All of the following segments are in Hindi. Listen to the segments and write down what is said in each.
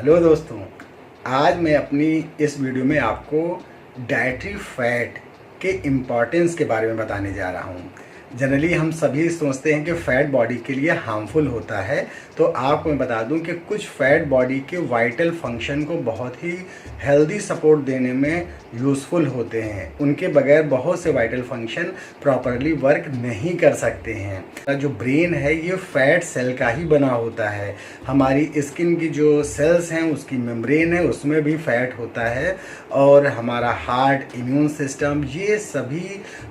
हेलो दोस्तों, आज मैं अपनी इस वीडियो में आपको डाइटरी फैट के इम्पॉर्टेंस के बारे में बताने जा रहा हूँ। जनरली हम सभी सोचते हैं कि फ़ैट बॉडी के लिए हार्मफुल होता है, तो आपको मैं बता दूं कि कुछ फ़ैट बॉडी के वाइटल फंक्शन को बहुत ही हेल्दी सपोर्ट देने में यूज़फुल होते हैं। उनके बगैर बहुत से वाइटल फंक्शन प्रॉपरली वर्क नहीं कर सकते हैं। जो ब्रेन है ये फ़ैट सेल का ही बना होता है। हमारी स्किन की जो सेल्स हैं उसकी मेम्ब्रेन है, उसमें भी फ़ैट होता है, और हमारा हार्ट, इम्यून सिस्टम, ये सभी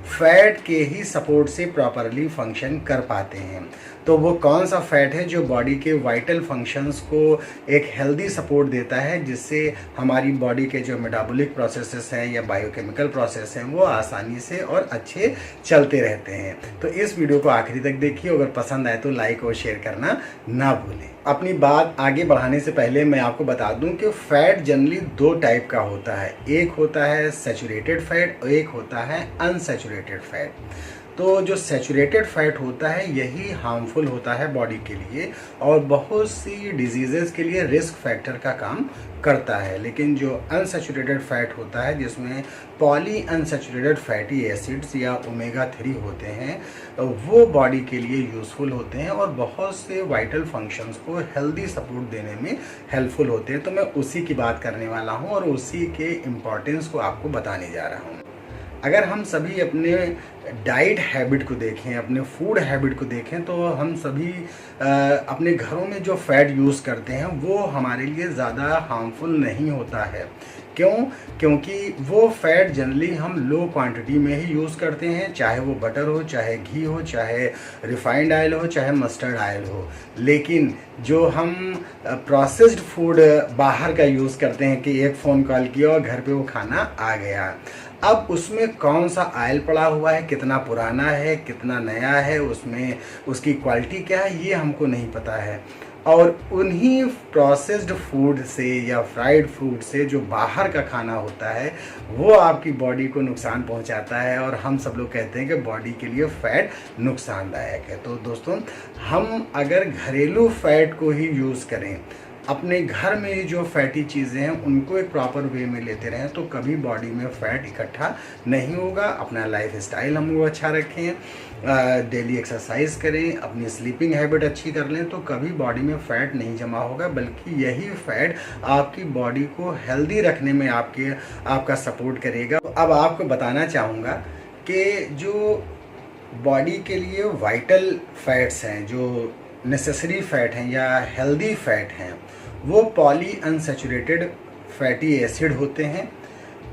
फ़ैट के ही सपोर्ट से प्रॉपरली फंक्शन कर पाते हैं। तो वो कौन सा फ़ैट है जो बॉडी के वाइटल फंक्शंस को एक हेल्दी सपोर्ट देता है, जिससे हमारी बॉडी के जो मेटाबॉलिक प्रोसेसेस हैं या बायोकेमिकल प्रोसेस हैं वो आसानी से और अच्छे चलते रहते हैं। तो इस वीडियो को आखिरी तक देखिए, अगर पसंद आए तो लाइक और शेयर करना ना भूलें। अपनी बात आगे बढ़ाने से पहले मैं आपको बता दूं कि फ़ैट जनरली दो टाइप का होता है। एक होता है सैचुरेटेड फ़ैट और एक होता है अनसैचुरेटेड फ़ैट। तो जो सैचुरेटेड फ़ैट होता है यही हार्मफुल होता है बॉडी के लिए और बहुत सी डिजीज़ेज़ के लिए रिस्क फैक्टर का काम करता है। लेकिन जो अनसैचुरेटेड फ़ैट होता है, जिसमें पॉली अनसैचुरेटेड फैटी एसिड्स या ओमेगा 3 होते हैं, वो बॉडी के लिए यूज़फुल होते हैं और बहुत से वाइटल फंक्शंस को हेल्दी सपोर्ट देने में हेल्पफुल होते हैं। तो मैं उसी की बात करने वाला हूँ और उसी के इम्पोर्टेंस को आपको बताने जा रहा हूँ। अगर हम सभी अपने डाइट हैबिट को देखें, अपने फूड हैबिट को देखें, तो हम सभी अपने घरों में जो फ़ैट यूज़ करते हैं वो हमारे लिए ज़्यादा हार्मफुल नहीं होता है। क्यों? क्योंकि वो फ़ैट जनरली हम लो क्वांटिटी में ही यूज़ करते हैं, चाहे वो बटर हो, चाहे घी हो, चाहे रिफाइंड ऑयल हो, चाहे मस्टर्ड ऑयल हो। लेकिन जो हम प्रोसेस्ड फूड बाहर का यूज़ करते हैं कि एक फ़ोन कॉल किया और घर पे वो खाना आ गया, अब उसमें कौन सा ऑयल पड़ा हुआ है, कितना पुराना है, कितना नया है, उसमें उसकी क्वालिटी क्या है, ये हमको नहीं पता है। और उन्हीं प्रोसेस्ड फूड से या फ्राइड फूड से जो बाहर का खाना होता है वो आपकी बॉडी को नुकसान पहुंचाता है, और हम सब लोग कहते हैं कि बॉडी के लिए फ़ैट नुकसानदायक है। तो दोस्तों, हम अगर घरेलू फ़ैट को ही यूज़ करें, अपने घर में ही जो फैटी चीज़ें हैं उनको एक प्रॉपर वे में लेते रहें, तो कभी बॉडी में फ़ैट इकट्ठा नहीं होगा। अपना लाइफ स्टाइल हम लोग अच्छा रखें, डेली एक्सरसाइज करें, अपनी स्लीपिंग हैबिट अच्छी कर लें, तो कभी बॉडी में फ़ैट नहीं जमा होगा, बल्कि यही फ़ैट आपकी बॉडी को हेल्दी रखने में आपका सपोर्ट करेगा। अब आपको बताना चाहूँगा कि जो बॉडी के लिए वाइटल फैट्स हैं, जो नेसेसरी फ़ैट हैं या हेल्दी फ़ैट हैं, वो पॉली अनसैचुरेटेड फैटी एसिड होते हैं।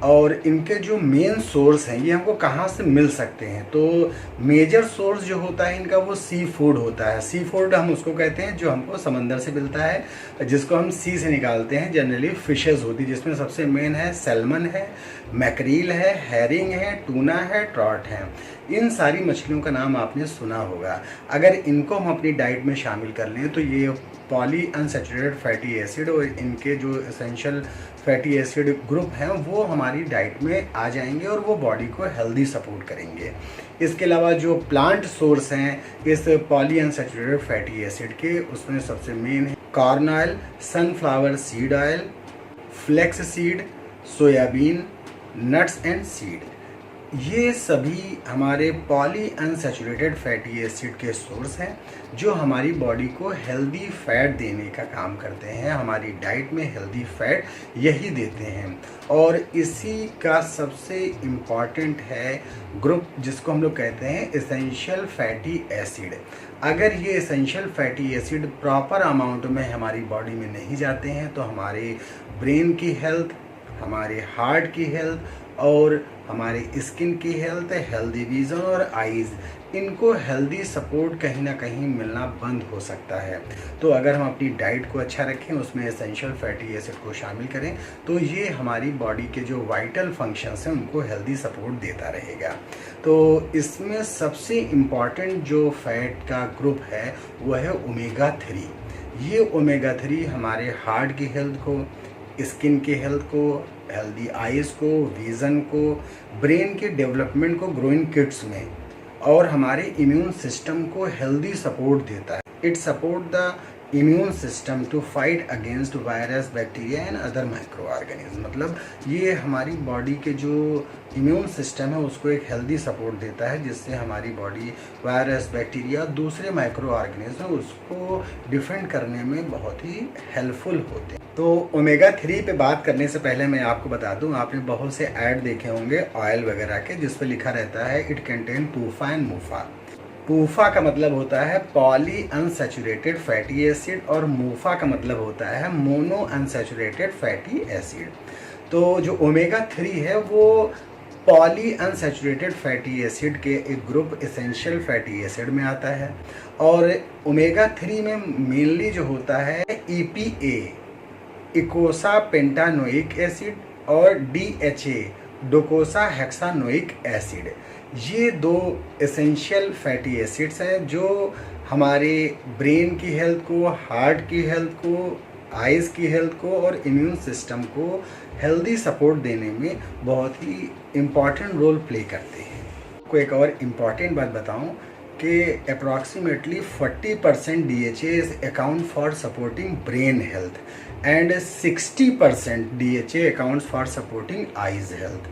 और इनके जो मेन सोर्स हैं ये हमको कहाँ से मिल सकते हैं, तो मेजर सोर्स जो होता है इनका वो सी फूड होता है। सी फूड हम उसको कहते हैं जो हमको समंदर से मिलता है, जिसको हम सी से निकालते हैं। जनरली फिशेस होती है, जिसमें सबसे मेन है सैल्मन है, मैकरील है, हैरिंग है, टूना है, ट्रॉट है। इन सारी मछलियों का नाम आपने सुना होगा। अगर इनको हम अपनी डाइट में शामिल कर लें तो ये पॉली अनसैचुरेटेड फैटी एसिड और इनके जो एसेंशियल फैटी एसिड ग्रुप हैं वो हमारी डाइट में आ जाएंगे और वो बॉडी को हेल्दी सपोर्ट करेंगे। इसके अलावा जो प्लांट सोर्स हैं इस पॉली अनसैचुरेटेड फैटी एसिड के, उसमें सबसे मेन है corn oil, sunflower seed oil, flax seed, soybean, nuts and seed. ये सभी हमारे पॉली अनसैचुरेटेड फैटी एसिड के सोर्स हैं जो हमारी बॉडी को हेल्दी फ़ैट देने का काम करते हैं। हमारी डाइट में हेल्दी फ़ैट यही देते हैं, और इसी का सबसे इम्पॉर्टेंट है ग्रुप जिसको हम लोग कहते हैं एसेंशियल फैटी एसिड। अगर ये essential fatty acid proper amount में हमारी बॉडी में नहीं जाते हैं तो हमारे ब्रेन की हेल्थ, हमारे हार्ट की हेल्थ और हमारे स्किन की हेल्थ, हेल्दी विज़न और आइज़, इनको हेल्दी सपोर्ट कहीं ना कहीं मिलना बंद हो सकता है। तो अगर हम अपनी डाइट को अच्छा रखें, उसमें एसेंशियल फैटी एसिड को शामिल करें, तो ये हमारी बॉडी के जो वाइटल फंक्शंस हैं उनको हेल्दी सपोर्ट देता रहेगा। तो इसमें सबसे इम्पॉर्टेंट जो फैट का ग्रुप है वो है ओमेगा 3। ये ओमेगा 3 हमारे हार्ट की हेल्थ को, स्किन की हेल्थ को, हेल्दी आइज़ को, विज़न को, ब्रेन के डेवलपमेंट को ग्रोइंग किड्स में, और हमारे इम्यून सिस्टम को हेल्दी सपोर्ट देता है। It support the immune system to fight against virus, bacteria and other micro organism. मतलब ये हमारी बॉडी के जो इम्यून सिस्टम है उसको एक हेल्दी सपोर्ट देता है, जिससे हमारी बॉडी वायरस, बैक्टीरिया, दूसरे माइक्रो ऑर्गेनिज्म उसको डिफेंड करने में बहुत ही हेल्पफुल होते हैं। तो ओमेगा 3 पे बात करने से पहले मैं आपको बता दूं, आपने बहुत से ऐड देखे होंगे ऑयल वगैरह के जिस पे लिखा रहता है इट कंटेन पूफा एंड मूफा। पूफा का मतलब होता है पॉली अनसैचुरेटेड फैटी एसिड और मूफा का मतलब होता है मोनो अनसैचुरेटेड फैटी एसिड। तो जो ओमेगा 3 है वो पॉली अनसैचुरेटेड फैटी एसिड के एक ग्रुप एसेंशियल फैटी एसिड में आता है। और ओमेगा 3 में मेनली जो होता है EPA, इकोसा पेंटानोइक एसिड, और DHA, डोकोसा हेक्सानोइक एसिड। ये दो एसेंशियल फैटी एसिड्स हैं जो हमारे ब्रेन की हेल्थ को, हार्ट की हेल्थ को, आइज़ की हेल्थ को और इम्यून सिस्टम को हेल्दी सपोर्ट देने में बहुत ही इम्पॉर्टेंट रोल प्ले करते हैं। आपको एक और इम्पॉर्टेंट बात बताऊं कि approximately 40% DHA account for supporting brain health and 60% DHA accounts for supporting eyes health.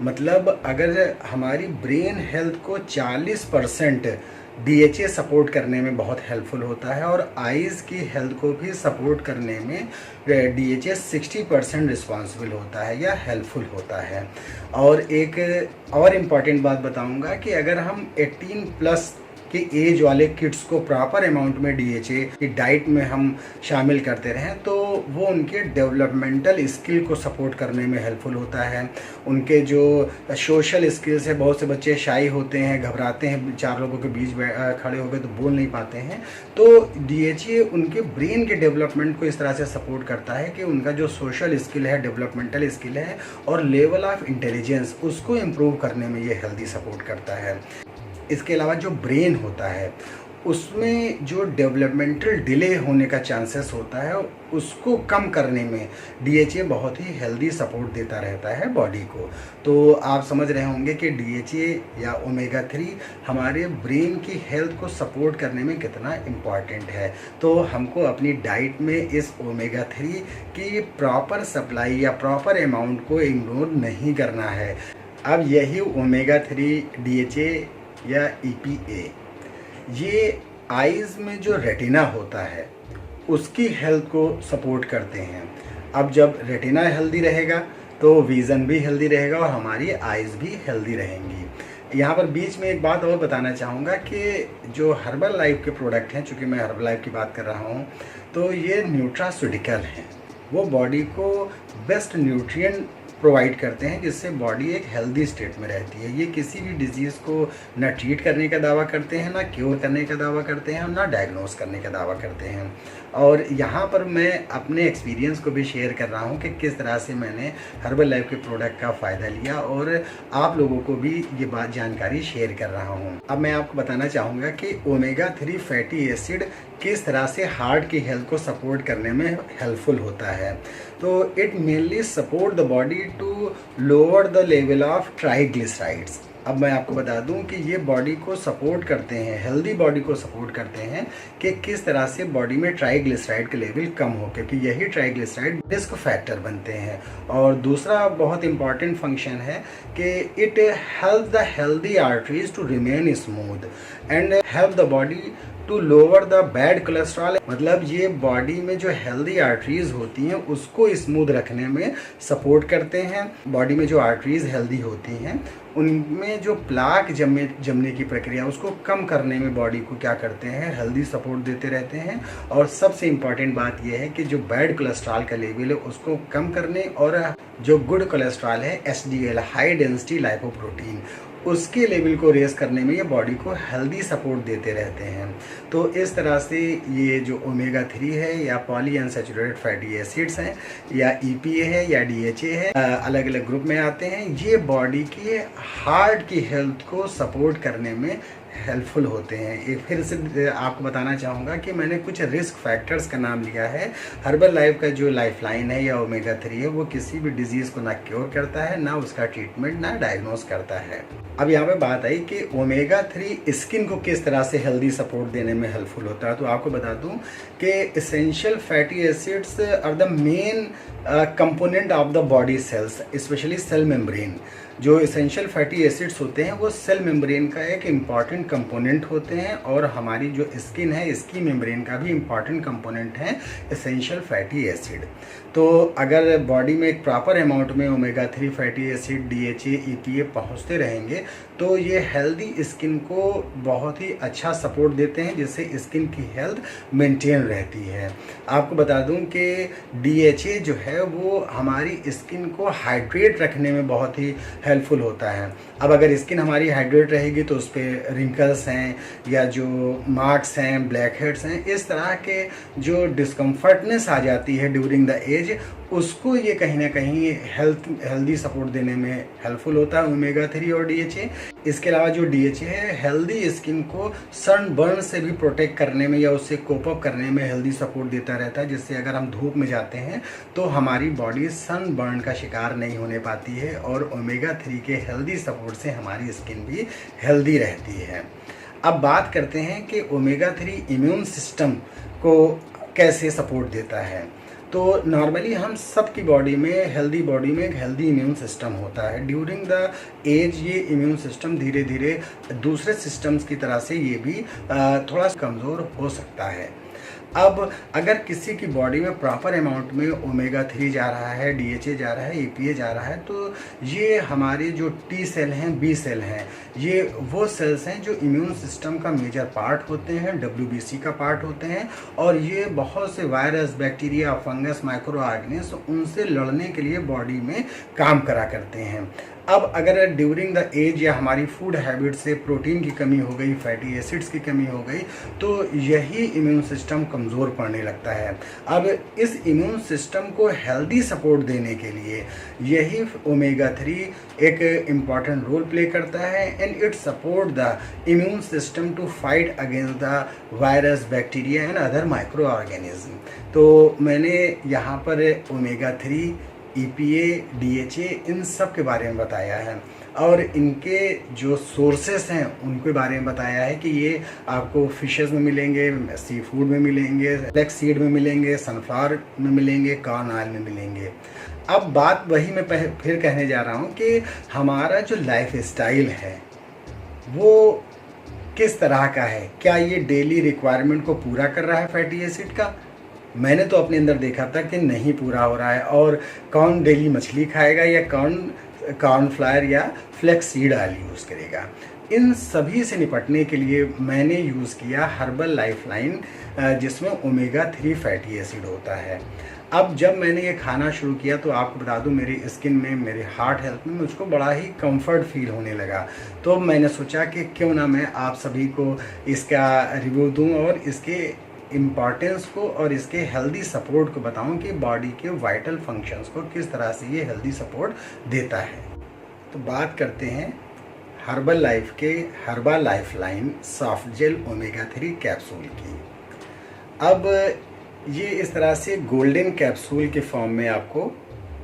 मतलब अगर हमारी ब्रेन हेल्थ को 40% DHA सपोर्ट करने में बहुत हेल्पफुल होता है और आइज़ की हेल्थ को भी सपोर्ट करने में DHA 60% रिस्पॉन्सिबल होता है या हेल्पफुल होता है। और एक और इम्पॉर्टेंट बात बताऊंगा कि अगर हम 18+ के एज वाले किड्स को प्रॉपर अमाउंट में DHA की डाइट में हम शामिल करते रहें तो वो उनके डेवलपमेंटल स्किल को सपोर्ट करने में हेल्पफुल होता है। उनके जो सोशल स्किल्स है, बहुत से बच्चे शाई होते हैं, घबराते हैं, 4 लोगों के बीच खड़े हो गए तो बोल नहीं पाते हैं, तो DHA उनके ब्रेन के डेवलपमेंट को इस तरह से सपोर्ट करता है कि उनका जो सोशल स्किल है, डेवलपमेंटल स्किल है और लेवल ऑफ इंटेलिजेंस उसको इम्प्रूव करने में ये हेल्दी सपोर्ट करता है। इसके अलावा जो ब्रेन होता है उसमें जो डेवलपमेंटल डिले होने का चांसेस होता है उसको कम करने में DHA बहुत ही हेल्दी सपोर्ट देता रहता है बॉडी को। तो आप समझ रहे होंगे कि DHA या ओमेगा 3 हमारे ब्रेन की हेल्थ को सपोर्ट करने में कितना इम्पॉर्टेंट है। तो हमको अपनी डाइट में इस ओमेगा 3 की प्रॉपर सप्लाई या प्रॉपर अमाउंट को इग्नोर नहीं करना है। अब यही ओमेगा 3 DHA या EPA ये आइज़ में जो रेटिना होता है उसकी हेल्थ को सपोर्ट करते हैं। अब जब रेटिना हेल्दी रहेगा तो विज़न भी हेल्दी रहेगा और हमारी आइज़ भी हेल्दी रहेंगी। यहाँ पर बीच में एक बात और बताना चाहूँगा कि जो हर्बल लाइफ के प्रोडक्ट हैं, चूँकि मैं हर्बल लाइफ की बात कर रहा हूँ, तो ये न्यूट्रास्यूटिकल हैं। वो बॉडी को बेस्ट न्यूट्रिएंट प्रोवाइड करते हैं जिससे बॉडी एक हेल्दी स्टेट में रहती है। ये किसी भी डिजीज़ को न ट्रीट करने का दावा करते हैं, ना क्योर करने का दावा करते हैं और ना डायग्नोस करने का दावा करते हैं। और यहाँ पर मैं अपने एक्सपीरियंस को भी शेयर कर रहा हूँ कि किस तरह से मैंने हर्बल लाइफ के प्रोडक्ट का फ़ायदा लिया और आप लोगों को भी ये बात जानकारी शेयर कर रहा हूँ। अब मैं आपको बताना चाहूँगा कि ओमेगा 3 फैटी एसिड किस तरह से हार्ट की हेल्थ को सपोर्ट करने में हेल्पफुल होता है। तो it mainly support the body to lower the level of triglycerides. अब मैं आपको बता दूं कि ये बॉडी को सपोर्ट करते हैं, हेल्दी बॉडी को सपोर्ट करते हैं कि किस तरह से बॉडी में ट्राइग्लिसराइड के लेवल कम हो, क्योंकि यही ट्राइग्लिसराइड रिस्क फैक्टर बनते हैं। और दूसरा बहुत इंपॉर्टेंट फंक्शन है कि it help the healthy arteries to remain smooth and help the body to lower the bad cholesterol. मतलब ये बॉडी में जो हेल्दी आर्टरीज होती हैं उसको स्मूथ रखने में सपोर्ट करते हैं। बॉडी में जो आर्टरीज हेल्दी होती हैं उनमें जो प्लाक जमने की प्रक्रिया उसको कम करने में बॉडी को क्या करते हैं, हेल्दी सपोर्ट देते रहते हैं। और सबसे इम्पॉर्टेंट बात यह है कि जो बैड कोलेस्ट्रॉल का लेवल है उसको कम करने और जो गुड कोलेस्ट्रॉल है HDL, हाई डेंसिटी लाइपोप्रोटीन, उसके लेवल को रेस करने में ये बॉडी को हेल्दी सपोर्ट देते रहते हैं। तो इस तरह से ये जो ओमेगा 3 है या पॉली अनसैचुरेटेड फैटी एसिड्स हैं या EPA है या DHA है, अलग अलग ग्रुप में आते हैं। ये बॉडी की हार्ट की हेल्थ को सपोर्ट करने में हेल्पफुल होते हैं। एक फिर से आपको बताना चाहूँगा कि मैंने कुछ रिस्क फैक्टर्स का नाम लिया है। हर्बल लाइफ का जो लाइफलाइन है या ओमेगा 3 है, वो किसी भी डिजीज़ को ना क्योर करता है, ना उसका ट्रीटमेंट, ना डायग्नोस करता है। अब यहाँ पे बात आई कि ओमेगा 3 स्किन को किस तरह से हेल्दी सपोर्ट देने में हेल्पफुल होता है। तो आपको बता दूं कि essential fatty acids are the main component of the body cells, specially cell membrane. जो एसेंशियल फैटी एसिड्स होते हैं वो सेल मेम्ब्रेन का एक इम्पॉर्टेंट कंपोनेंट होते हैं, और हमारी जो स्किन है इसकी मेम्ब्रेन का भी इम्पॉर्टेंट कंपोनेंट है एसेंशियल फैटी एसिड। तो अगर बॉडी में एक प्रॉपर अमाउंट में omega 3 fatty acid, DHA, EPA पहुँचते रहेंगे तो ये हेल्दी स्किन को बहुत ही अच्छा सपोर्ट देते हैं, जिससे स्किन की हेल्थ मेंटेन रहती है। आपको बता दूं कि DHA जो है वो हमारी स्किन को हाइड्रेट रखने में बहुत ही हेल्पफुल होता है। अब अगर स्किन हमारी हाइड्रेट रहेगी तो उस पर रिंकल्स हैं या जो मार्क्स हैं, ब्लैक हेड्स हैं, इस तरह के जो डिस्कम्फर्टनेस आ जाती है ड्यूरिंग द एज, उसको ये कहीं ना कहीं हेल्दी सपोर्ट देने में हेल्पफुल होता है ओमेगा 3 और DHA। इसके अलावा जो DHA है हेल्दी स्किन को सनबर्न से भी प्रोटेक्ट करने में या उससे कोप अप करने में हेल्दी सपोर्ट देता रहता है, जिससे अगर हम धूप में जाते हैं तो हमारी बॉडी सनबर्न का शिकार नहीं होने पाती है, और ओमेगा 3 के हेल्दी सपोर्ट से हमारी स्किन भी हेल्दी रहती है। अब बात करते हैं कि ओमेगा 3 इम्यून सिस्टम को कैसे सपोर्ट देता है। तो नॉर्मली हम सब की बॉडी में, हेल्दी बॉडी में एक हेल्दी इम्यून सिस्टम होता है। ड्यूरिंग द एज ये इम्यून सिस्टम धीरे धीरे दूसरे सिस्टम्स की तरह से ये भी थोड़ा कमज़ोर हो सकता है। अब अगर किसी की बॉडी में प्रॉपर अमाउंट में ओमेगा 3 जा रहा है, DHA जा रहा है, EPA जा रहा है, तो ये हमारे जो T सेल हैं, B सेल हैं, ये वो सेल्स हैं जो इम्यून सिस्टम का मेजर पार्ट होते हैं, WBC का पार्ट होते हैं, और ये बहुत से virus, bacteria, fungus, micro organism उनसे लड़ने के लिए बॉडी में काम करा करते हैं। अब अगर ड्यूरिंग द एज या हमारी फूड हैबिट से प्रोटीन की कमी हो गई, फैटी एसिड्स की कमी हो गई, तो यही इम्यून सिस्टम कमज़ोर पड़ने लगता है। अब इस इम्यून सिस्टम को हेल्दी सपोर्ट देने के लिए यही ओमेगा 3 एक इम्पॉर्टेंट रोल प्ले करता है, and it support the immune system to fight against the virus, bacteria and other micro organism. तो मैंने यहाँ पर ओमेगा 3, EPA, DHA इन सब के बारे में बताया है, और इनके जो सोर्सेस हैं उनके बारे में बताया है कि ये आपको फिशेस में मिलेंगे, सी फूड में मिलेंगे, फ्लैक्स सीड में मिलेंगे, सनफ्लावर में मिलेंगे, कॉर्न ऑयल में मिलेंगे। अब बात वही मैं फिर कहने जा रहा हूँ कि हमारा जो लाइफ स्टाइल है वो किस तरह का है, क्या ये डेली रिक्वायरमेंट को पूरा कर रहा है फैटी एसिड का। मैंने तो अपने अंदर देखा था कि नहीं पूरा हो रहा है, और कौन डेली मछली खाएगा या कौन कॉर्नफ्लावर या फ्लेक्स सीड ऑयल यूज़ करेगा। इन सभी से निपटने के लिए मैंने यूज़ किया हर्बल लाइफलाइन, जिसमें ओमेगा 3 फैटी एसिड होता है। अब जब मैंने ये खाना शुरू किया तो आपको बता दूं मेरी स्किन में, मेरे हार्ट हेल्थ में मुझको बड़ा ही कंफर्ट फील होने लगा। तो मैंने सोचा कि क्यों ना मैं आप सभी को इसका रिव्यू दूं और इसके इम्पॉर्टेंस को और इसके हेल्दी सपोर्ट को बताऊं कि बॉडी के वाइटल फंक्शंस को किस तरह से ये हेल्दी सपोर्ट देता है। तो बात करते हैं हर्बल लाइफ के herbal lifeline soft gel omega 3 capsule की। अब ये इस तरह से गोल्डन कैप्सूल के फॉर्म में आपको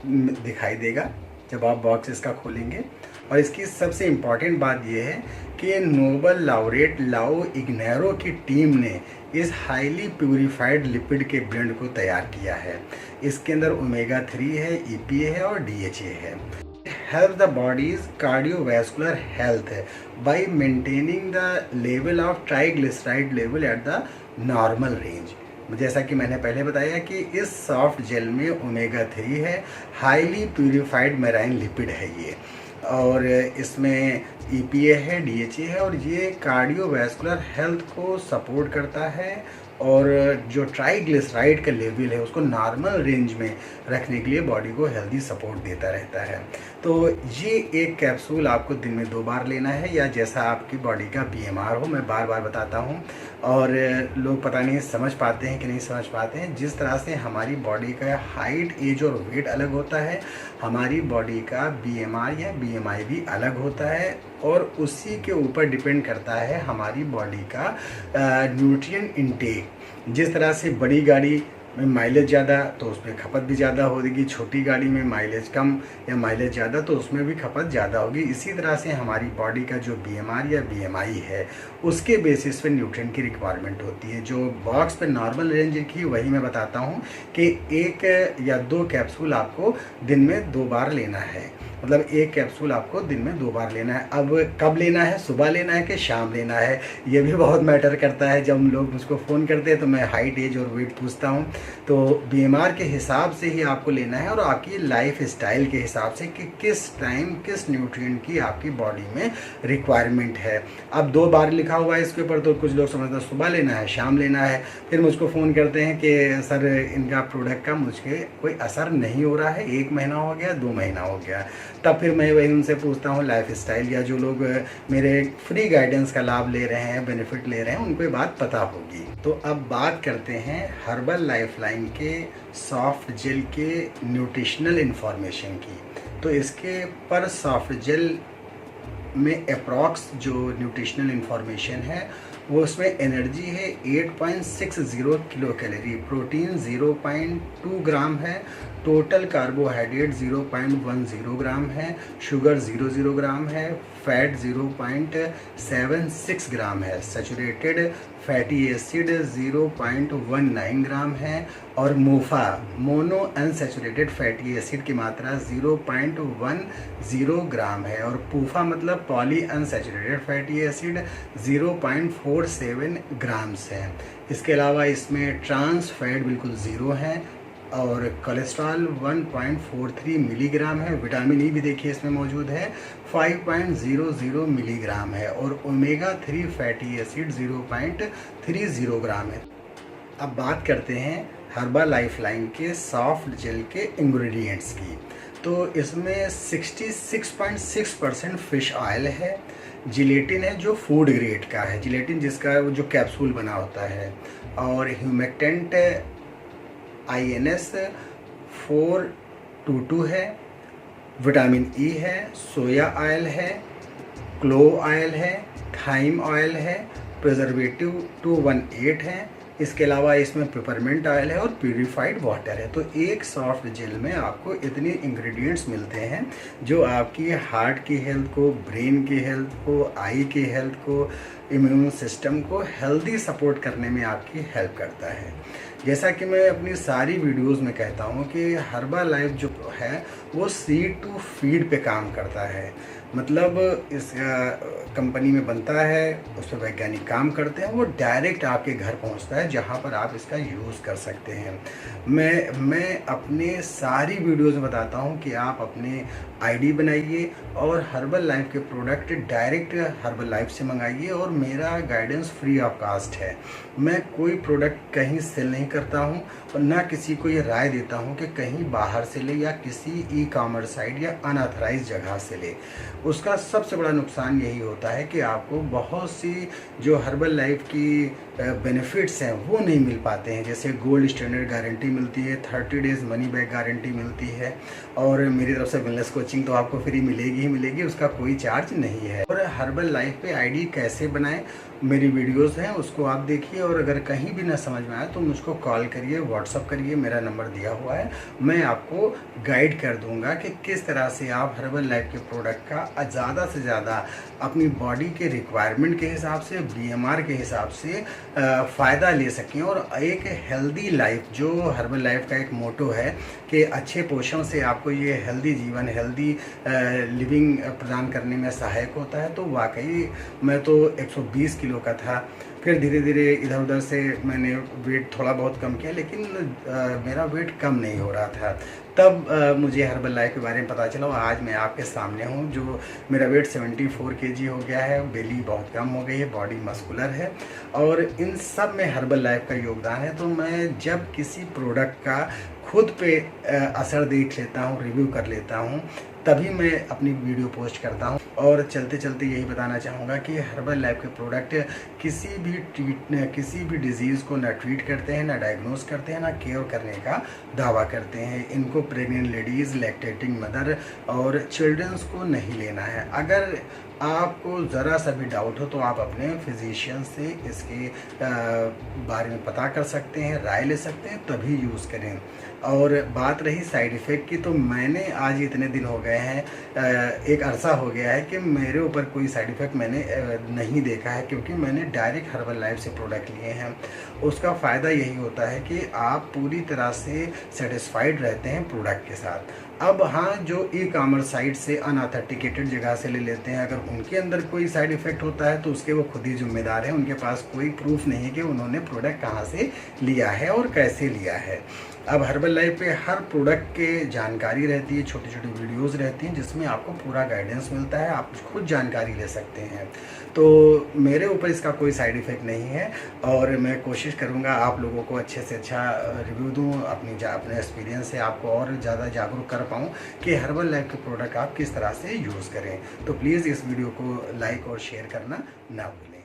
दिखाई देगा जब आप बॉक्स इसका खोलेंगे। और इसकी सबसे इम्पॉर्टेंट बात यह है कि नोबल लॉरेट लाओ इग्नेरो की टीम ने इस हाईली प्यूरिफाइड लिपिड के ब्लेंड को तैयार किया है। इसके अंदर ओमेगा 3 है, EPA है और DHA है। Help the bodies cardiovascular health bye maintaining the level of triglyceride level at the normal range. जैसा कि मैंने पहले बताया कि इस सॉफ्ट जेल में ओमेगा 3 है, हाईली प्यूरिफाइड मेराइन लिपिड है ये, और इसमें EPA है, DHA है, और ये कार्डियोवैस्कुलर हेल्थ को सपोर्ट करता है और जो ट्राइग्लिसराइड का लेवल है उसको नॉर्मल रेंज में रखने के लिए बॉडी को हेल्दी सपोर्ट देता रहता है। तो ये एक कैप्सूल आपको दिन में 2 बार लेना है, या जैसा आपकी बॉडी का BMR हो। मैं बार बार बताता हूँ और लोग पता नहीं समझ पाते हैं कि नहीं समझ पाते हैं। जिस तरह से हमारी बॉडी का हाइट, एज और वेट अलग होता है, हमारी बॉडी का BMR या BMI भी अलग होता है, और उसी के ऊपर डिपेंड करता है हमारी बॉडी का न्यूट्रिएंट इनटेक। जिस तरह से बड़ी गाड़ी में माइलेज ज़्यादा तो उसमें खपत भी ज़्यादा होगी, छोटी गाड़ी में माइलेज कम या माइलेज ज़्यादा तो उसमें भी खपत ज़्यादा होगी। इसी तरह से हमारी बॉडी का जो BMR या BMI है उसके बेसिस पे न्यूट्रिएंट की रिक्वायरमेंट होती है। जो बॉक्स पे नॉर्मल रेंज की वही मैं बताता हूँ कि 1 या 2 कैप्सूल आपको दिन में 2 बार लेना है। मतलब 1 कैप्सूल आपको दिन में 2 बार लेना है। अब कब लेना है, सुबह लेना है कि शाम लेना है, ये भी बहुत मैटर करता है। जब लोग मुझको फ़ोन करते हैं तो मैं हाइट, एज और वेट पूछता हूँ, तो BMR के हिसाब से ही आपको लेना है और आपकी लाइफ स्टाइल के हिसाब से कि किस टाइम किस न्यूट्रिएंट की आपकी बॉडी में रिक्वायरमेंट है। अब 2 बार लिखा हुआ है इसके ऊपर, तो कुछ लोग समझते हैं सुबह लेना है, शाम लेना है। फिर मुझको फ़ोन करते हैं कि सर इनका प्रोडक्ट का मुझे कोई असर नहीं हो रहा है, 1 महीना हो गया, 2 महीना हो गया। तब फिर मैं वही उनसे पूछता हूँ लाइफ स्टाइल, या जो लोग मेरे फ्री गाइडेंस का लाभ ले रहे हैं, बेनिफिट ले रहे हैं, उनको ये बात पता होगी। तो अब बात करते हैं हर्बल लाइफलाइन के सॉफ्ट जेल के न्यूट्रिशनल इन्फॉर्मेशन की। तो इसके पर सॉफ्ट जेल में अप्रॉक्स जो न्यूट्रिशनल इन्फॉर्मेशन है वो उसमें एनर्जी है 8.60 किलो कैलोरी, प्रोटीन 0.2 ग्राम है, टोटल कार्बोहाइड्रेट 0.10 ग्राम है, शुगर 0.0 ग्राम है, फैट 0.76 ग्राम है, सैचुरेटेड फैटी एसिड 0.19 ग्राम है, और MOFA mono unsaturated fatty acid की मात्रा 0.10 ग्राम है, और पूफा मतलब poly unsaturated fatty acid 0.47 grams है। इसके अलावा इसमें ट्रांस फैट बिल्कुल 0 है, और कोलेस्ट्रॉल 1.43 मिलीग्राम है। विटामिन ई भी देखिए इसमें मौजूद है, 5.00 मिलीग्राम है, और ओमेगा 3 फैटी एसिड 0.30 ग्राम है। अब बात करते हैं हर्बल लाइफलाइन के सॉफ्ट जेल के इंग्रेडिएंट्स की। तो इसमें 66.6% फिश ऑयल है, जिलेटिन है जो फूड ग्रेड का है, जिलेटिन जिसका जो कैप्सूल बना होता है, और ह्यूमेक्टेंट INS 422 है, विटामिन ई है, सोया ऑयल है, क्लोव ऑयल है, थाइम ऑयल है, प्रिजर्वेटिव 218 है। इसके अलावा इसमें पेपरमिंट ऑयल है और प्यूरिफाइड वाटर है। तो एक सॉफ्ट जेल में आपको इतने इंग्रेडिएंट्स मिलते हैं जो आपकी हार्ट की हेल्थ को, ब्रेन की हेल्थ को, आई की हेल्थ को, इम्यून सिस्टम को हेल्दी सपोर्ट करने में आपकी हेल्प करता है। जैसा कि मैं अपनी सारी वीडियोस में कहता हूँ कि हर्बल लाइफ जो है वो सीड टू फीड पे काम करता है। मतलब इस कंपनी में बनता है, उस पर वैज्ञानिक काम करते हैं, वो डायरेक्ट आपके घर पहुंचता है जहां पर आप इसका यूज़ कर सकते हैं। मैं अपने सारी वीडियोस में बताता हूं कि आप अपने आईडी बनाइए और हर्बल लाइफ के प्रोडक्ट डायरेक्ट हर्बल लाइफ से मंगाइए, और मेरा गाइडेंस फ्री ऑफ कास्ट है। मैं कोई प्रोडक्ट कहीं सेल नहीं करता हूं और ना किसी को ये राय देता हूं कि कहीं बाहर से ले या किसी ई-कॉमर्स साइट या अनऑथराइज जगह से ले। उसका सबसे बड़ा नुकसान यही होता है कि आपको बहुत सी जो हर्बल लाइफ की बेनिफिट्स हैं वो नहीं मिल पाते हैं। जैसे गोल्ड स्टैंडर्ड गारंटी मिलती है, 30 डेज़ मनी बैक गारंटी मिलती है, और मेरी तरफ से वेलनेस कोचिंग तो आपको फ्री मिलेगी ही मिलेगी, उसका कोई चार्ज नहीं है। और हर्बल लाइफ पे आईडी कैसे बनाएं, मेरी वीडियोस हैं उसको आप देखिए, और अगर कहीं भी ना समझ में आए तो मुझको कॉल करिए, व्हाट्सअप करिए, मेरा नंबर दिया हुआ है। मैं आपको गाइड कर दूंगा कि किस तरह से आप हर्बल लाइफ के प्रोडक्ट का ज़्यादा से ज़्यादा अपनी बॉडी के रिक्वायरमेंट के हिसाब से, BMR के हिसाब से फ़ायदा ले सकें, और एक हेल्दी लाइफ, जो हर्बल लाइफ का एक मोटो है कि अच्छे पोषण से आपको ये हेल्दी जीवन, हेल्दी लिविंग प्रदान करने में सहायक होता है। तो वाकई मैं तो 120 किलो का था, फिर धीरे धीरे इधर उधर से मैंने वेट थोड़ा बहुत कम किया, लेकिन मेरा वेट कम नहीं हो रहा था। तब मुझे हर्बल लाइफ के बारे में पता चला और आज मैं आपके सामने हूँ। जो मेरा वेट 74 kg हो गया है, बेली बहुत कम हो गई है, बॉडी मस्कुलर है, और इन सब में हर्बल लाइफ का योगदान है। तो मैं जब किसी प्रोडक्ट का खुद पे असर देख लेता हूँ, रिव्यू कर लेता हूँ, तभी मैं अपनी वीडियो पोस्ट करता हूँ। और चलते चलते यही बताना चाहूँगा कि हर्बल लाइफ के प्रोडक्ट किसी भी डिजीज़ को ना ट्रीट करते हैं, ना डायग्नोस करते हैं, ना क्योर करने का दावा करते हैं। इनको प्रेग्नेंट लेडीज़, लैक्टेटिंग मदर और चिल्ड्रंस को नहीं लेना है। अगर आपको ज़रा सा भी डाउट हो तो आप अपने फिजिशियन से इसके बारे में पता कर सकते हैं, राय ले सकते हैं, तभी यूज़ करें। और बात रही साइड इफ़ेक्ट की, तो मैंने आज इतने दिन हो गए हैं, एक अरसा हो गया है कि मेरे ऊपर कोई साइड इफ़ेक्ट मैंने नहीं देखा है, क्योंकि मैंने डायरेक्ट हर्बल लाइफ से प्रोडक्ट लिए हैं। उसका फ़ायदा यही होता है कि आप पूरी तरह से सेटिस्फाइड रहते हैं प्रोडक्ट के साथ। अब हाँ, जो ई-कॉमर्स साइट से अनऑथेंटिकेटेड जगह से ले लेते हैं, अगर उनके अंदर कोई साइड इफ़ेक्ट होता है तो उसके वो खुद ही जिम्मेदार हैं। उनके पास कोई प्रूफ नहीं है कि उन्होंने प्रोडक्ट कहाँ से लिया है और कैसे लिया है। अब हर्बल लाइफ पे हर प्रोडक्ट के जानकारी रहती है, छोटी छोटी वीडियोस रहती हैं जिसमें आपको पूरा गाइडेंस मिलता है, आप खुद जानकारी ले सकते हैं। तो मेरे ऊपर इसका कोई साइड इफ़ेक्ट नहीं है और मैं कोशिश करूँगा आप लोगों को अच्छे से अच्छा रिव्यू दूँ, अपने एक्सपीरियंस से आपको और ज़्यादा जागरूक कर पाऊँ कि हर्बल लाइफ के प्रोडक्ट आप किस तरह से यूज़ करें। तो प्लीज़ इस वीडियो को लाइक और शेयर करना ना भूलें।